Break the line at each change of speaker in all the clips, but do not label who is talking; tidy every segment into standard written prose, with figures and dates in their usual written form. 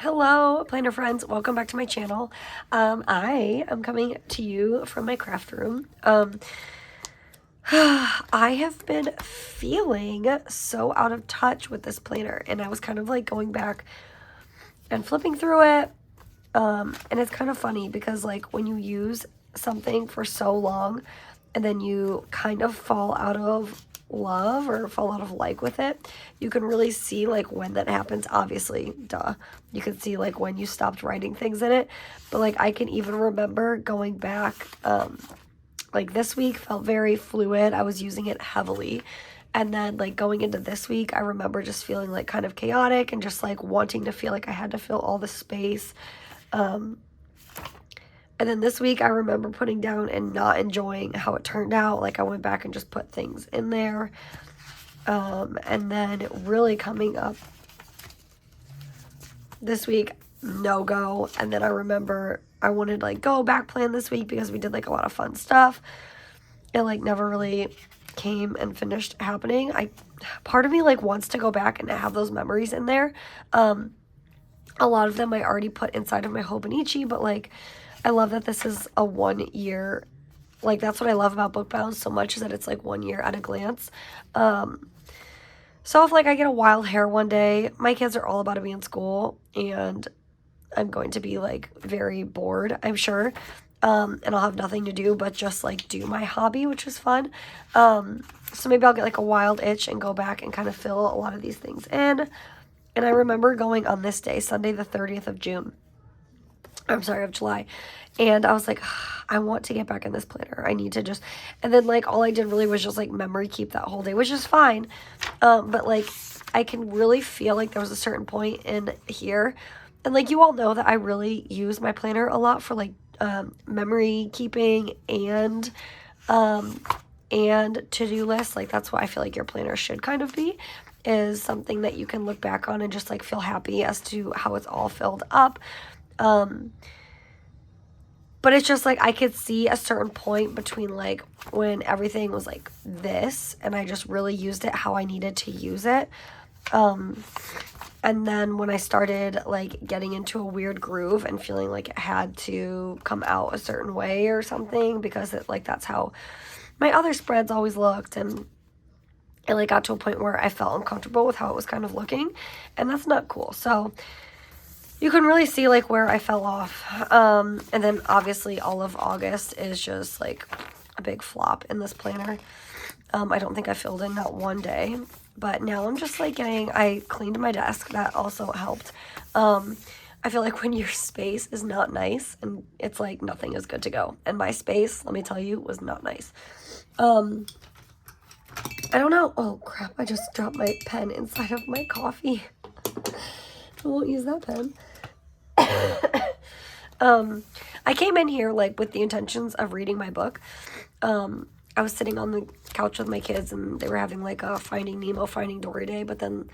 Hello, planner friends. Welcome back to my channel. I am coming to you from my craft room. I have been feeling so out of touch with this planner, and I was kind of like going back and flipping through it. And it's kind of funny because like when you use something for so long and then you kind of fall out of love or fall out of like with it, you can really see like when that happens. Obviously, duh, you can see like when you stopped writing things in it, but like I can even remember going back, like this week felt very fluid. I was using it heavily, and then like going into this week, I remember just feeling like kind of chaotic and just like wanting to feel like I had to fill all the space. And then this week I remember putting down and not enjoying how it turned out. Like I went back and just put things in there. And then really coming up this week, no go. And then I remember I wanted like go back plan this week because we did like a lot of fun stuff. It like never really came and finished happening. Part of me like wants to go back and have those memories in there. A lot of them I already put inside of my Hobonichi, but like I love that this is a 1 year, like that's what I love about Bookbound so much, is that it's like 1 year at a glance. So if like I get a wild hair one day, my kids are all about to be in school and I'm going to be like very bored, I'm sure. And I'll have nothing to do but just like do my hobby, which is fun. So maybe I'll get like a wild itch and go back and kind of fill a lot of these things in. And I remember going on this day, Sunday the 30th of July. And I was like, I want to get back in this planner. I need to just, and then like all I did really was just like memory keep that whole day, which is fine. But like I can really feel like there was a certain point in here. And like you all know that I really use my planner a lot for like memory keeping and to-do lists. Like that's what I feel like your planner should kind of be, is something that you can look back on and just like feel happy as to how it's all filled up. But it's just like I could see a certain point between like when everything was like this and I just really used it how I needed to use it. And then when I started like getting into a weird groove and feeling like it had to come out a certain way or something because it like that's how my other spreads always looked, and it like got to a point where I felt uncomfortable with how it was kind of looking, and that's not cool. So you can really see like where I fell off. And then obviously all of August is just like a big flop in this planner. I don't think I filled in not one day, but now I'm just like I cleaned my desk. That also helped. I feel like when your space is not nice and it's like nothing is good to go. And my space, let me tell you, was not nice. I don't know. Oh crap, I just dropped my pen inside of my coffee. I won't use that pen. I came in here like with the intentions of reading my book. I was sitting on the couch with my kids and they were having like a Finding Nemo, Finding Dory day, but then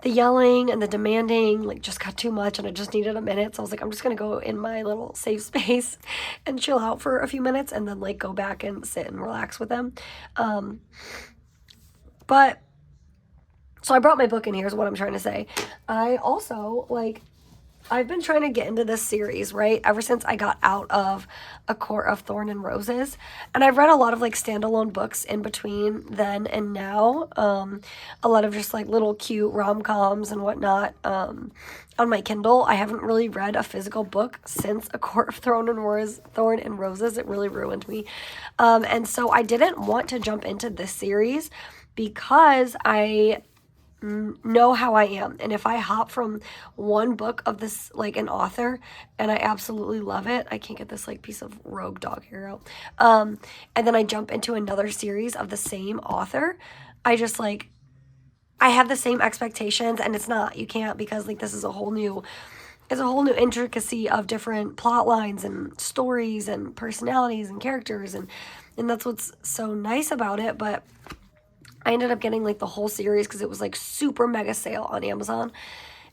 the yelling and the demanding like just got too much and I just needed a minute. So I was like, I'm just gonna go in my little safe space and chill out for a few minutes and then like go back and sit and relax with them. But so I brought my book in here is what I'm trying to say. I also like I've been trying to get into this series, right? Ever since I got out of A Court of Thorn and Roses. And I've read a lot of like standalone books in between then and now. A lot of just like little cute rom-coms and whatnot on my Kindle. I haven't really read a physical book since A Court of Thorn and Roses. It really ruined me. And so I didn't want to jump into this series because I know how I am, and if I hop from one book of this like an author and I absolutely love it, I can't get this like piece of rogue dog hair out, and then I jump into another series of the same author, I just like I have the same expectations, and it's not, you can't, because like this is a whole new intricacy of different plot lines and stories and personalities and characters, and that's what's so nice about it. But I ended up getting like the whole series because it was like super mega sale on Amazon,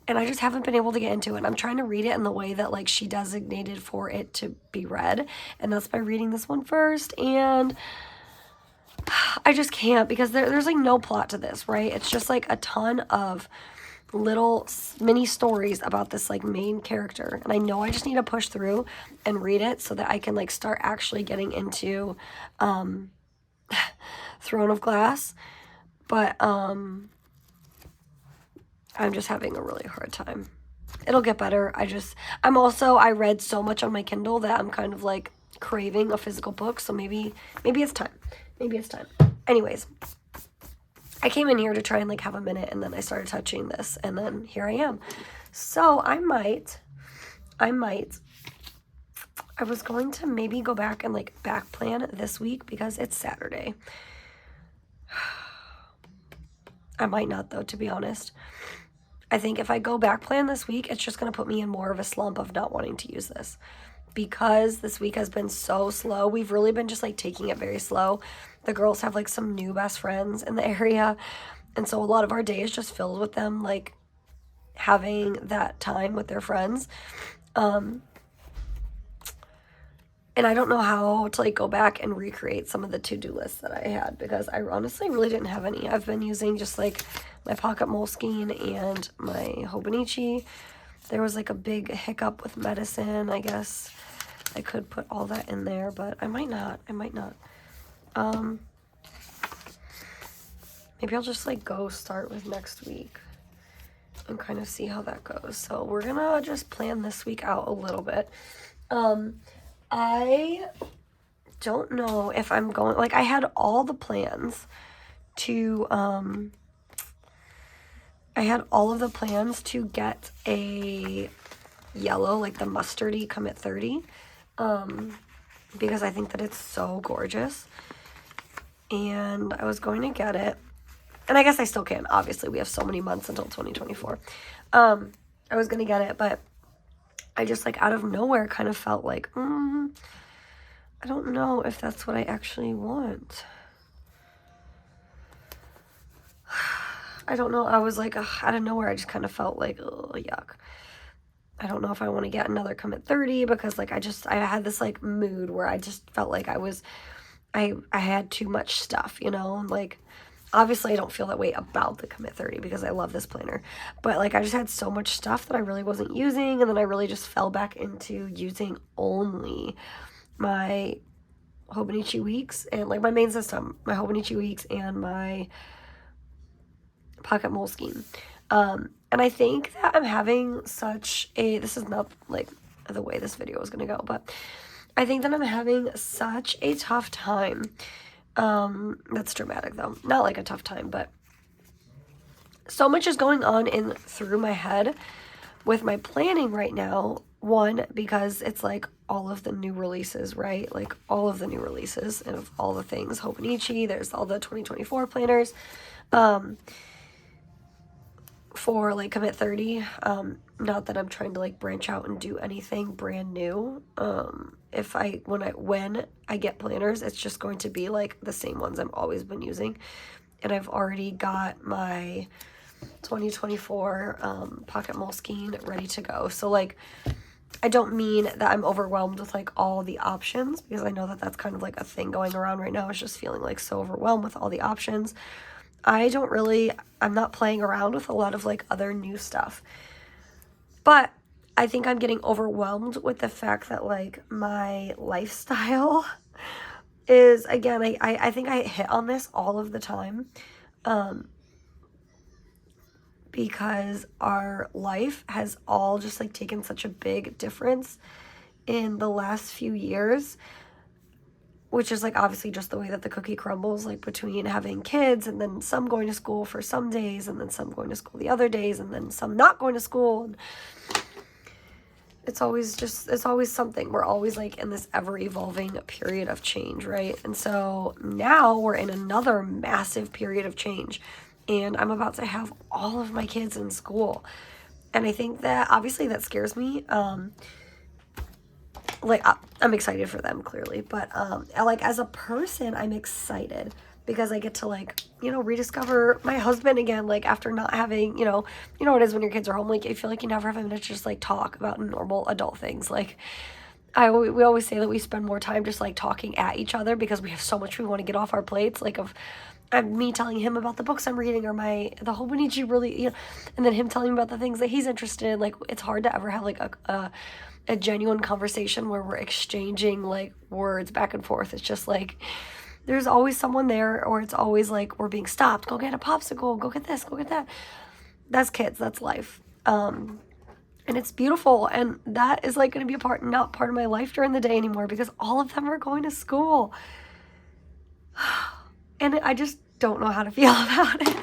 and I just haven't been able to get into it. I'm trying to read it in the way that like she designated for it to be read, and that's by reading this one first. And I just can't, because there's like no plot to this, right? It's just like a ton of little mini stories about this like main character, and I know I just need to push through and read it so that I can like start actually getting into Throne of Glass, but I'm just having a really hard time. It'll get better. I read so much on my Kindle that I'm kind of like craving a physical book, so maybe it's time. Maybe it's time. Anyways, I came in here to try and like have a minute, and then I started touching this, and then here I am. So I was going to maybe go back and like back plan this week because it's Saturday. I might not though, to be honest. I think if I go back plan this week, it's just going to put me in more of a slump of not wanting to use this. Because this week has been so slow. We've really been just like taking it very slow. The girls have like some new best friends in the area. And so a lot of our day is just filled with them like having that time with their friends. And I don't know how to like go back and recreate some of the to-do lists that I had because I honestly really didn't have any. I've been using just like my pocket Moleskine and my Hobonichi. There was like a big hiccup with medicine. I guess I could put all that in there, but I might not. Maybe I'll just like go start with next week and kind of see how that goes. So we're gonna just plan this week out a little bit. I don't know if I'm going, like I had all the plans to, get a yellow, like the mustardy Commit 30, because I think that it's so gorgeous, and I was going to get it, and I guess I still can, obviously, we have so many months until 2024, I was going to get it, but I just, like, out of nowhere kind of felt like, I don't know if that's what I actually want. I don't know. I was like, out of nowhere, I just kind of felt like, oh, yuck. I don't know if I want to get another Commit 30 because, like, I had this, like, mood where I just felt like I had too much stuff, you know? Like, obviously, I don't feel that way about the Commit 30 because I love this planner. But, like, I just had so much stuff that I really wasn't using, and then I really just fell back into using only my Hobonichi Weeks and, like, my main system, my Hobonichi Weeks and my pocket Moleskine. And I think that I'm having this is not, like, the way this video is going to go, but I think that I'm having such a tough time. That's dramatic though. Not like a tough time, but so much is going on through my head with my planning right now. One, because it's like all of the new releases, right? Like all of the new releases and of all the things. Hobonichi, there's all the 2024 planners. For like Commit 30, not that I'm trying to like branch out and do anything brand new. When I get planners, it's just going to be like the same ones I've always been using. And I've already got my 2024 pocket Moleskine ready to go. So like, I don't mean that I'm overwhelmed with like all the options, because I know that that's kind of like a thing going around right now. It's just feeling like so overwhelmed with all the options. I'm not playing around with a lot of like other new stuff, but I think I'm getting overwhelmed with the fact that like my lifestyle is, again, I think I hit on this all of the time, because our life has all just like taken such a big difference in the last few years, which is like obviously just the way that the cookie crumbles, like between having kids and then some going to school for some days and then some going to school the other days and then some not going to school. And it's always something. We're always like in this ever evolving period of change, right? And so now we're in another massive period of change, and I'm about to have all of my kids in school. And I think that obviously that scares me. Like, I'm excited for them, clearly, but, like, as a person, I'm excited, because I get to, like, you know, rediscover my husband again, like, after not having, you know what it is when your kids are home, like, you feel like you never have a minute to just, like, talk about normal adult things, like, we always say that we spend more time just, like, talking at each other, because we have so much we want to get off our plates, like, of me telling him about the books I'm reading or the Hobonichi really, and then him telling me about the things that he's interested in. Like, it's hard to ever have like a genuine conversation where we're exchanging like words back and forth. It's just like there's always someone there, or it's always like we're being stopped. Go get a popsicle. Go get this. Go get that. That's kids. That's life. And it's beautiful. And that is like going to be not part of my life during the day anymore, because all of them are going to school. And I just don't know how to feel about it.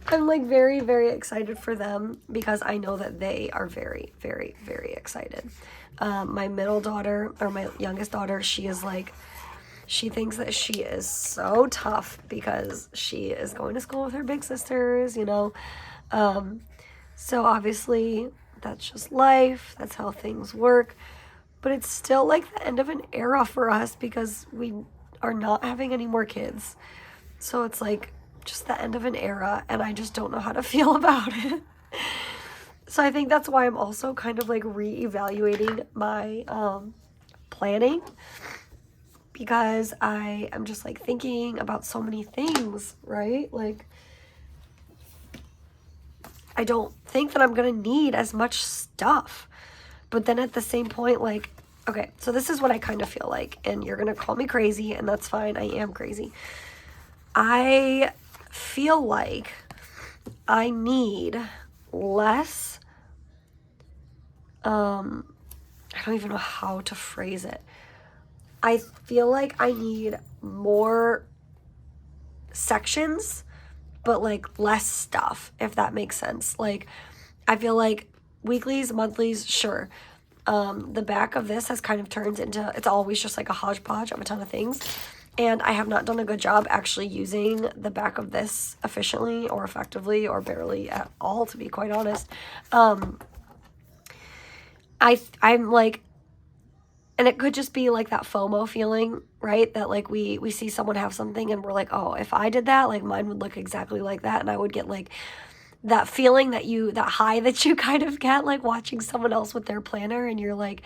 I'm like very, very excited for them, because I know that they are very, very, very excited. My middle daughter, or my youngest daughter, she thinks that she is so tough because she is going to school with her big sisters, So obviously that's just life. That's how things work. But it's still like the end of an era for us, because we are not having any more kids. So it's like just the end of an era, and I just don't know how to feel about it. So I think that's why I'm also kind of like reevaluating my planning, because I am just like thinking about so many things, right? Like, I don't think that I'm gonna need as much stuff. But then at the same point, like, okay, so this is what I kind of feel like, and you're gonna call me crazy, and that's fine. I am crazy. I feel like I need less, I don't even know how to phrase it. I feel like I need more sections, but like less stuff, if that makes sense. Like, I feel like weeklies, monthlies, sure. The back of this has kind of turned into, it's always just like a hodgepodge of a ton of things. And I have not done a good job actually using the back of this efficiently or effectively or barely at all, to be quite honest. I'm like, and it could just be like that FOMO feeling, right? That like we see someone have something and we're like, oh, if I did that, like mine would look exactly like that. And I would get like that feeling that high that you kind of get like watching someone else with their planner, and you're like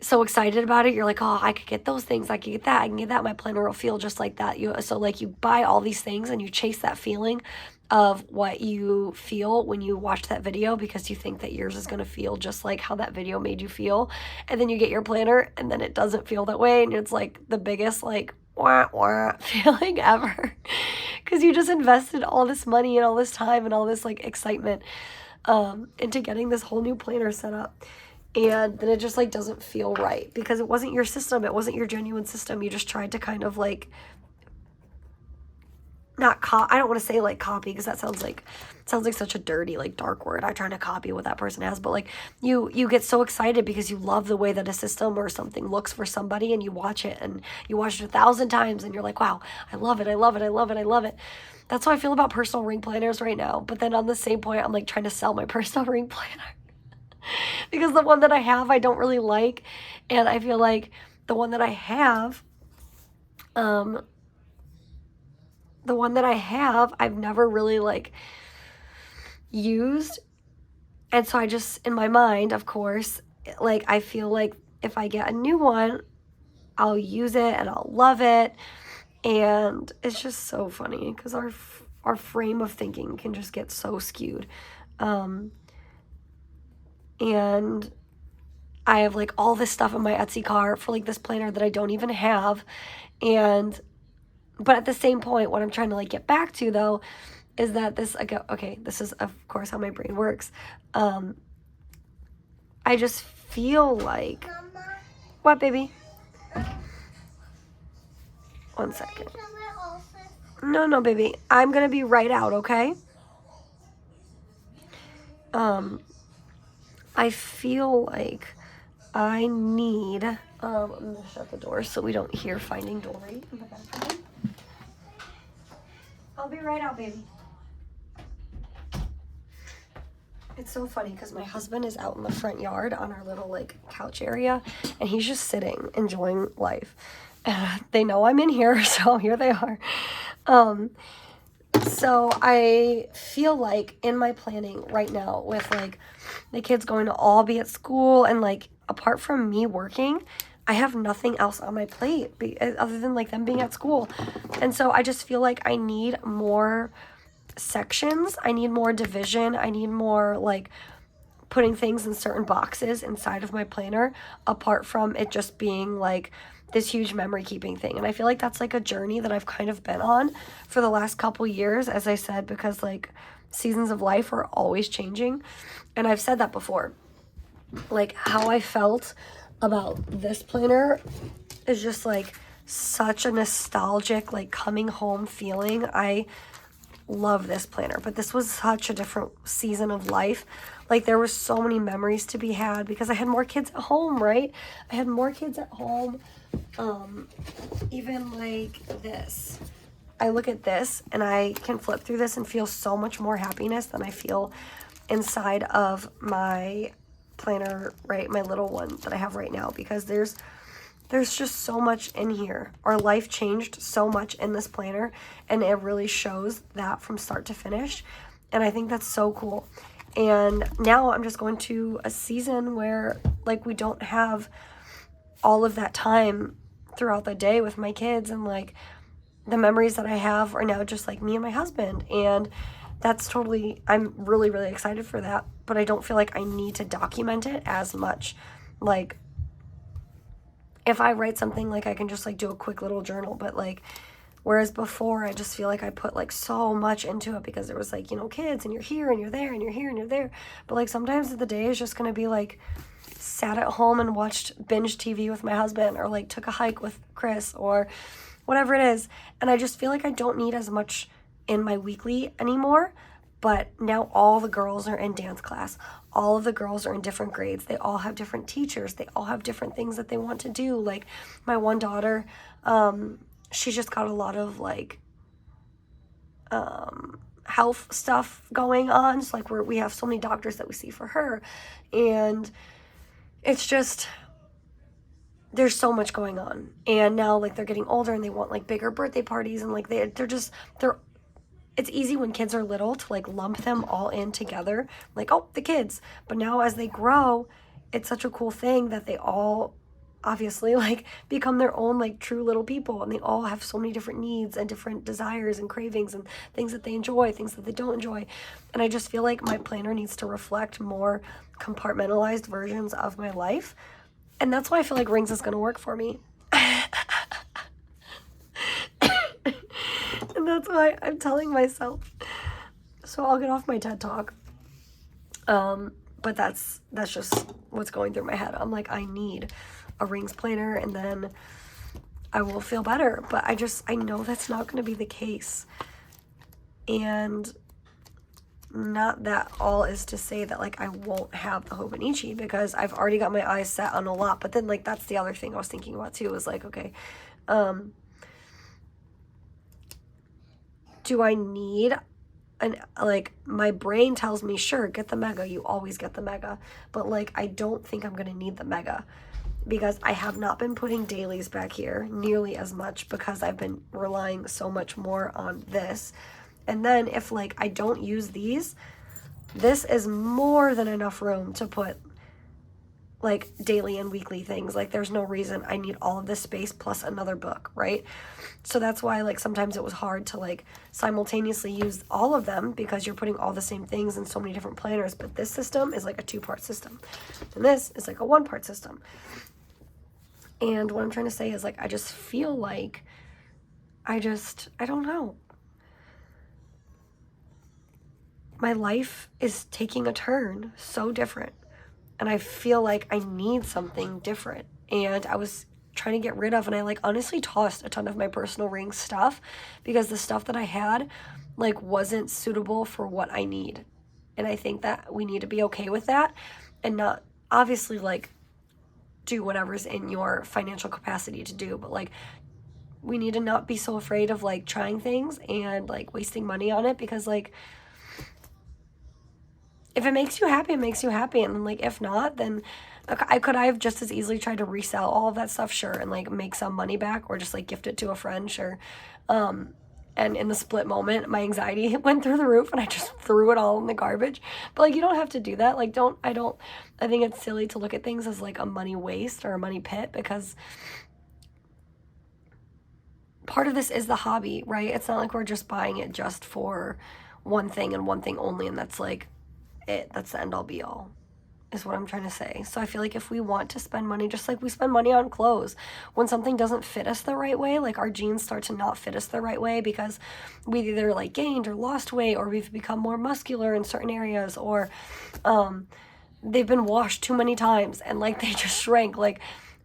so excited about it. You're like, oh, I could get those things. I could get that. I can get that. My planner will feel just like that. So like you buy all these things and you chase that feeling of what you feel when you watch that video, because you think that yours is going to feel just like how that video made you feel. And then you get your planner and then it doesn't feel that way. And it's like the biggest like wah, wah feeling ever, because you just invested all this money and all this time and all this like excitement into getting this whole new planner set up. And then it just like doesn't feel right, because it wasn't your system. It wasn't your genuine system. You just tried to kind of like I don't want to say like copy, because that sounds like such a dirty, like dark word. I'm trying to copy what that person has, but like you get so excited because you love the way that a system or something looks for somebody, and you watch it 1,000 times and you're like, wow, I love it. I love it. I love it. I love it. That's how I feel about personal ring planners right now. But then on the same point, I'm like trying to sell my personal ring planner because the one that I have, I don't really like. And I feel like the one that I have, I've never really like used. And so I just, in my mind, of course, like I feel like if I get a new one, I'll use it and I'll love it. And it's just so funny because our frame of thinking can just get so skewed. And I have like all this stuff in my Etsy cart for like this planner that I don't even have. But at the same point, what I'm trying to like get back to though, is that this is of course how my brain works. I just feel like, Mama? What, baby? 1 second. No, baby. I'm gonna be right out, okay? I feel like I need, I'm gonna shut the door so we don't hear Finding Dory in the background. I'll be right out, baby. It's so funny because my husband is out in the front yard on our little like couch area, and he's just sitting enjoying life. They know I'm in here, so here they are. So I feel like in my planning right now, with like the kids going to all be at school and like apart from me working, I have nothing else on my plate other than like them being at school. And so I just feel like I need more sections. I need more division. I need more like putting things in certain boxes inside of my planner, apart from it just being like this huge memory keeping thing. And I feel like that's like a journey that I've kind of been on for the last couple years, as I said, because like seasons of life are always changing. And I've said that before. Like how I felt about this planner is just like such a nostalgic, like coming home feeling. I love this planner, but this was such a different season of life. Like there were so many memories to be had because I had more kids at home, right? I had more kids at home. Even like this, I look at this and I can flip through this and feel so much more happiness than I feel inside of my planner, right? My little one that I have right now, because there's just so much in here. Our life changed so much in this planner, and it really shows that from start to finish. And I think that's so cool. And now I'm just going to a season where like we don't have all of that time throughout the day with my kids, and like the memories that I have are now just like me and my husband. And that's totally, I'm really, really excited for that, but I don't feel like I need to document it as much. Like if I write something, like I can just like do a quick little journal, but like whereas before I just feel like I put like so much into it because there was like, you know, kids and you're here and you're there and you're here and you're there. But like sometimes the day is just going to be like sat at home and watched binge TV with my husband, or like took a hike with Chris, or whatever it is. And I just feel like I don't need as much in my weekly anymore. But now all the girls are in dance class. All of the girls are in different grades. They all have different teachers. They all have different things that they want to do. Like my one daughter, she just got a lot of like health stuff going on. So like we have so many doctors that we see for her. And it's just, there's so much going on. And now like they're getting older and they want like bigger birthday parties, and like they're it's easy when kids are little to like lump them all in together, like, oh, the kids. But now as they grow, it's such a cool thing that they all obviously like become their own like true little people, and they all have so many different needs and different desires and cravings and things that they enjoy, things that they don't enjoy. And I just feel like my planner needs to reflect more compartmentalized versions of my life. And that's why I feel like rings is going to work for me. And that's why I'm telling myself. So I'll get off my TED Talk. But that's just what's going through my head. I'm like, I need a rings planner and then I will feel better. But I know that's not going to be the case. And not that all is to say that like I won't have the Hobonichi, because I've already got my eyes set on a lot. But then like that's the other thing I was thinking about too, is like, okay, do I need like my brain tells me, sure, get the mega, you always get the mega, but like I don't think I'm gonna need the mega, because I have not been putting dailies back here nearly as much because I've been relying so much more on this. And then if like I don't use these, this is more than enough room to put like daily and weekly things. Like there's no reason I need all of this space plus another book, right? So that's why like sometimes it was hard to like simultaneously use all of them, because you're putting all the same things in so many different planners. But this system is like a 2-part system, and this is like a 1-part system. And what I'm trying to say is like I just feel like I don't know. My life is taking a turn so different, and I feel like I need something different. And I was trying to get rid of, and I like honestly tossed a ton of my personal ring stuff, because the stuff that I had like wasn't suitable for what I need. And I think that we need to be okay with that, and not obviously like do whatever's in your financial capacity to do, but like we need to not be so afraid of like trying things and like wasting money on it, because like if it makes you happy, it makes you happy. And then like if not, then I have just as easily tried to resell all of that stuff, sure, and like make some money back, or just like gift it to a friend, sure. And and in the split moment, my anxiety went through the roof and I just threw it all in the garbage. But like, you don't have to do that. Like, I think it's silly to look at things as like a money waste or a money pit, because part of this is the hobby, right? It's not like we're just buying it just for one thing and one thing only, and that's like it. That's the end all be all, is what I'm trying to say. So I feel like if we want to spend money, just like we spend money on clothes, when something doesn't fit us the right way, like our jeans start to not fit us the right way because we've either like gained or lost weight, or we've become more muscular in certain areas, or they've been washed too many times and like they just shrank. Like,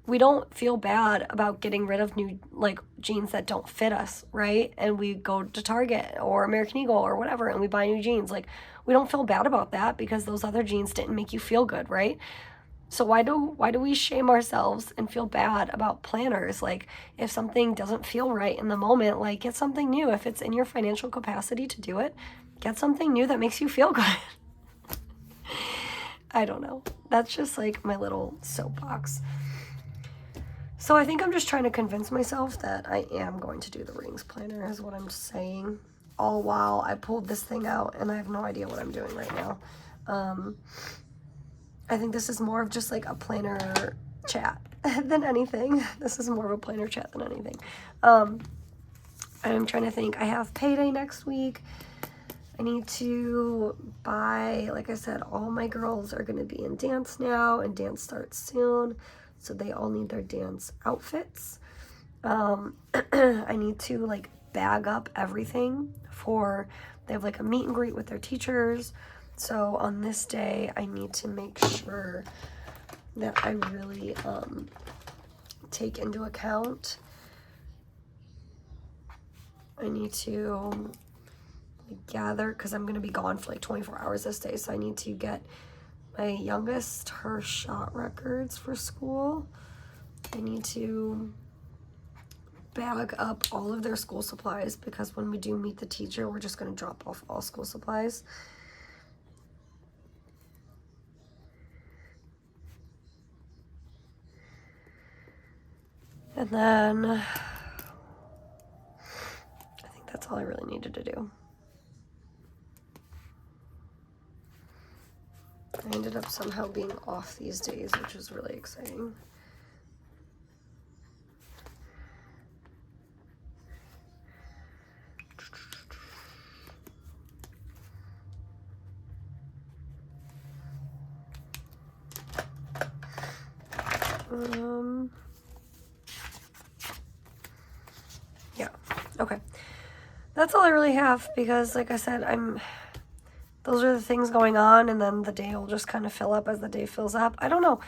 we don't feel bad about getting rid of new like jeans that don't fit us, right? And we go to Target or American Eagle or whatever and we buy new jeans. Like, we don't feel bad about that because those other jeans didn't make you feel good, right? So why do we shame ourselves and feel bad about planners? Like, if something doesn't feel right in the moment, like, get something new. If it's in your financial capacity to do it, get something new that makes you feel good. I don't know. That's just like my little soapbox. So I think I'm just trying to convince myself that I am going to do the rings planner, is what I'm saying, all while I pulled this thing out and I have no idea what I'm doing right now. I think this is more of just like a planner chat than anything. This is more of a planner chat than anything. I'm trying to think. I have payday next week. I need to buy, like I said, all my girls are going to be in dance now, and dance starts soon. So they all need their dance outfits. I need to like bag up everything they have like a meet and greet with their teachers. So on this day, I need to make sure that I really take into account. I need to gather, because I'm going to be gone for like 24 hours this day. So I need to get my youngest her shot records for school. I need to bag up all of their school supplies, because when we do meet the teacher, we're just going to drop off all school supplies. And then I think that's all I really needed to do. I ended up somehow being off these days, which is really exciting. Yeah, okay. That's all I really have, because like I said, those are the things going on, and then the day will just kind of fill up as the day fills up. I don't know.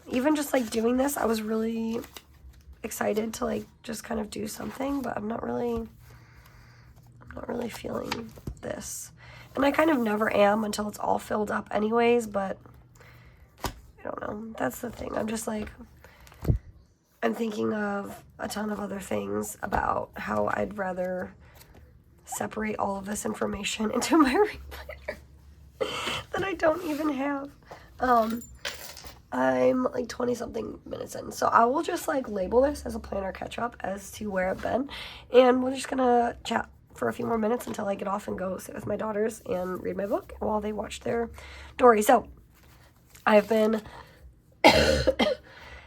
Even just like doing this, I was really excited to like just kind of do something, but I'm not really feeling this. And I kind of never am until it's all filled up anyways, but I don't know. That's the thing. I'm just like, I'm thinking of a ton of other things about how I'd rather separate all of this information into my ring planner that I don't even have. I'm like 20 something minutes in, so I will just like label this as a planner catch up as to where I've been, and we're just gonna chat for a few more minutes until I get off and go sit with my daughters and read my book while they watch their Dory. So I've been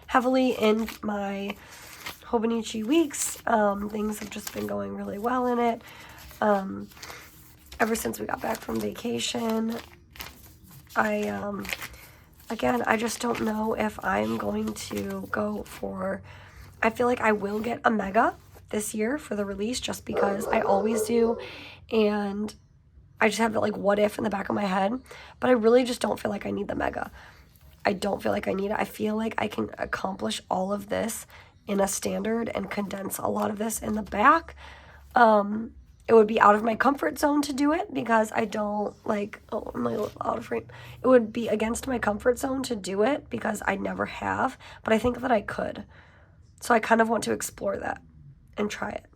heavily in my Hobonichi weeks. Things have just been going really well in it. Ever since we got back from vacation, again, I just don't know if I'm going to go for, I feel like I will get a mega this year for the release, just because I always do, and I just have that like what if in the back of my head, but I really just don't feel like I need the mega. I don't feel like I need it. I feel like I can accomplish all of this in a standard and condense a lot of this in the back. It would be out of my comfort zone to do it, because I don't like, oh, I'm a little out of frame. It would be against my comfort zone to do it because I never have, but I think that I could. So I kind of want to explore that and try it.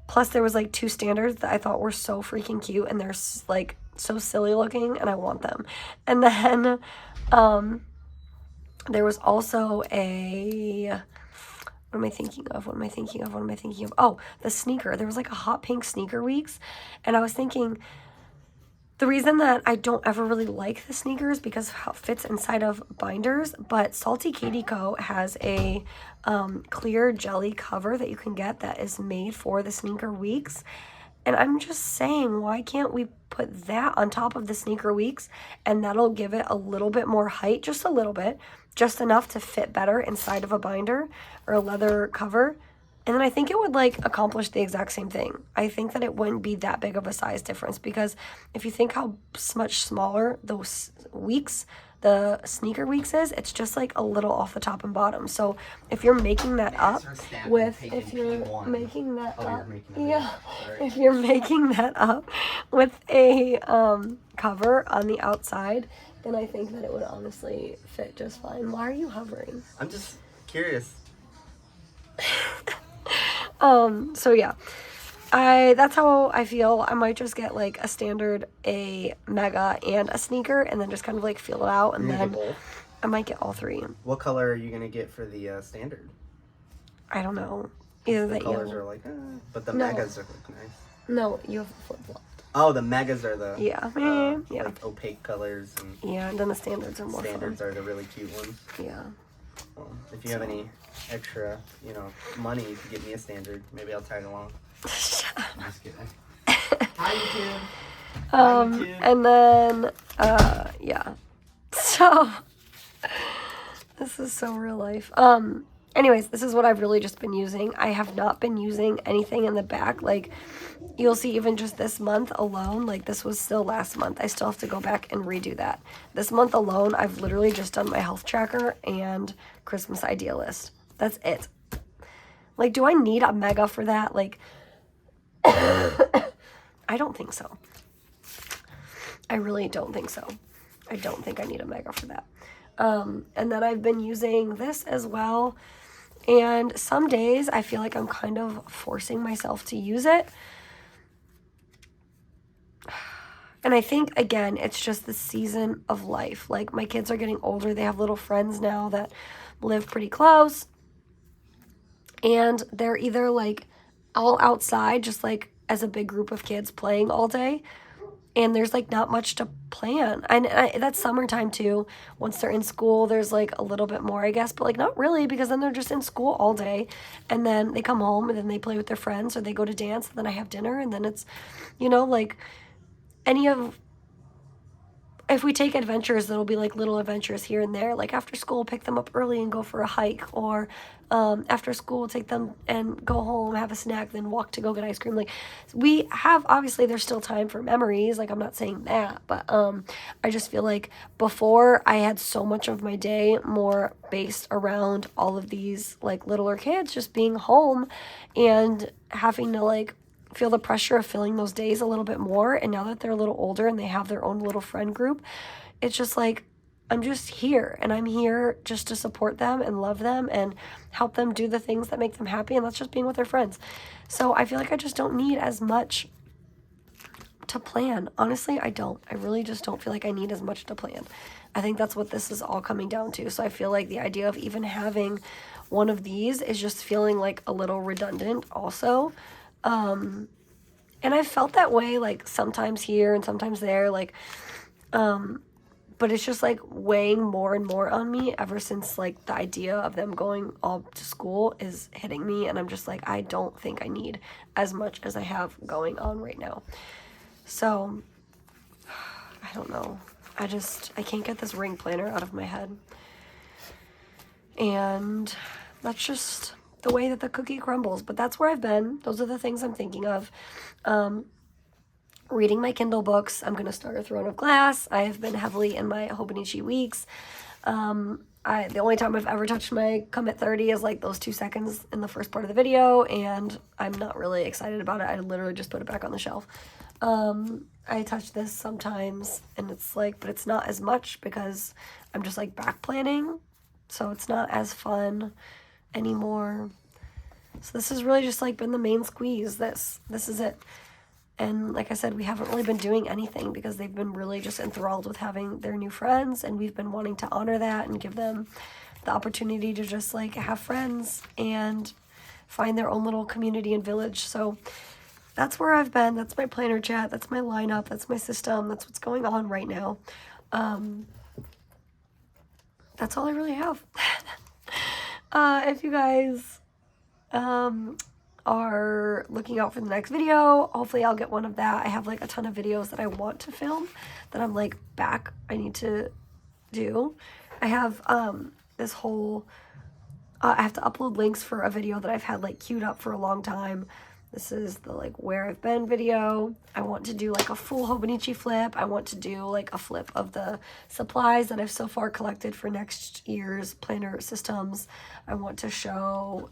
Plus there was like 2 standards that I thought were so freaking cute, and they're like so silly looking, and I want them. And then there was also a What am I thinking of? What am I thinking of? What am I thinking of? Oh, the sneaker. There was like a hot pink sneaker weeks. And I was thinking, the reason that I don't ever really like the sneakers because of how it fits inside of binders, but Salty Katie Co. has a clear jelly cover that you can get that is made for the sneaker weeks. And I'm just saying, why can't we put that on top of the sneaker weeks and that'll give it a little bit more height, just a little bit, just enough to fit better inside of a binder or a leather cover. And then I think it would like accomplish the exact same thing. I think that it wouldn't be that big of a size difference because if you think how much smaller those weeks, the sneaker weeks is, it's just like a little off the top and bottom. So if you're making that up with, if you're making that up, yeah, if you're making that up with a cover on the outside, then I think that it would honestly fit just fine. Why are you hovering?
I'm just curious.
So yeah, that's how I feel. I might just get like a standard, a mega, and a sneaker, and then just kind of like feel it out, and then I might get all three.
What color are you gonna get for the standard?
I don't know. Either
the
that
colors are like, but the megas are like nice.
No, you have flip flop.
Oh, the megas are the
yeah,
like opaque colors, and
yeah, and then the standards are more
standards
fun.
are the really cute ones.
Yeah.
Well, if you have any extra, money, you can get me a standard. Maybe I'll tag along. I'm just kidding. Hi, YouTube.
And then, yeah. So, this is so real life. Anyways, this is what I've really just been using. I have not been using anything in the back. Like, you'll see even just this month alone, like this was still last month. I still have to go back and redo that. This month alone, I've literally just done my health tracker and Christmas idea list. That's it. Like, do I need a mega for that? Like, I don't think so. I really don't think so. I don't think I need a mega for that. And then I've been using this as well. And some days I feel like I'm kind of forcing myself to use it. And I think, again, it's just the season of life. Like, my kids are getting older. They have little friends now that live pretty close. And they're either, like, all outside, just, like, as a big group of kids playing all day. And there's, like, not much to plan. And that's summertime, too. Once they're in school, there's, like, a little bit more, I guess. But, like, not really, because then they're just in school all day. And then they come home, and then they play with their friends, or they go to dance, and then I have dinner. And then it's, like, if we take adventures, it'll be, like, little adventures here and there. Like, after school, pick them up early and go for a hike. Or after school, take them and go home, have a snack, then walk to go get ice cream. Like, we have, obviously, there's still time for memories. Like, I'm not saying that. But I just feel like before, I had so much of my day more based around all of these, like, littler kids just being home and having to, like, feel the pressure of filling those days a little bit more. And now that they're a little older and they have their own little friend group, it's just like, I'm just here, and I'm here just to support them and love them and help them do the things that make them happy, and that's just being with their friends. So I feel like I just don't need as much to plan. Honestly, I don't. I really just don't feel like I need as much to plan. I think that's what this is all coming down to. So I feel like the idea of even having one of these is just feeling like a little redundant also. And I've felt that way, like, sometimes here and sometimes there, like, but it's just, like, weighing more and more on me ever since, like, the idea of them going all to school is hitting me, and I'm just like, I don't think I need as much as I have going on right now. So, I don't know. I can't get this ring planner out of my head. And that's just the way that the cookie crumbles. But that's where I've been. Those are the things I'm thinking of. Reading my Kindle books. I'm going to start A Throne of Glass. I have been heavily in my Hobonichi weeks. The only time I've ever touched my Come at 30 is like those 2 seconds in the first part of the video, and I'm not really excited about it. I literally just put it back on the shelf. I touch this sometimes, and it's like, but it's not as much because I'm just like back planning, so it's not as fun anymore. So this has really just like been the main squeeze. This is it. And like I said, we haven't really been doing anything because they've been really just enthralled with having their new friends, and we've been wanting to honor that and give them the the opportunity to just like have friends and find their own little community and village. So that's where I've been. That's my planner chat. That's my lineup. That's my system. That's what's going on right now. That's all I really have. If you guys are looking out for the next video, hopefully I'll get one of that. I have like a ton of videos that I want to film that I'm like I need to do. I have this whole I have to upload links for a video that I've had like queued up for a long time. This is the like where I've been video. I want to do like a full Hobonichi flip. I want to do like a flip of the supplies that I've so far collected for next year's planner systems. I want to show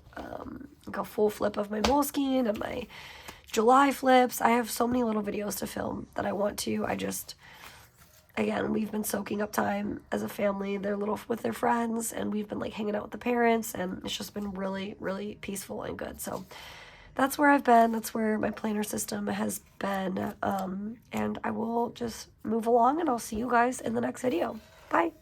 like a full flip of my Moleskine and my July flips. I have so many little videos to film that I want to. Again, we've been soaking up time as a family. They're little with their friends, and we've been like hanging out with the parents, and it's just been really, really peaceful and good. So that's where I've been. That's where my planner system has been. And I will just move along, and I'll see you guys in the next video. Bye.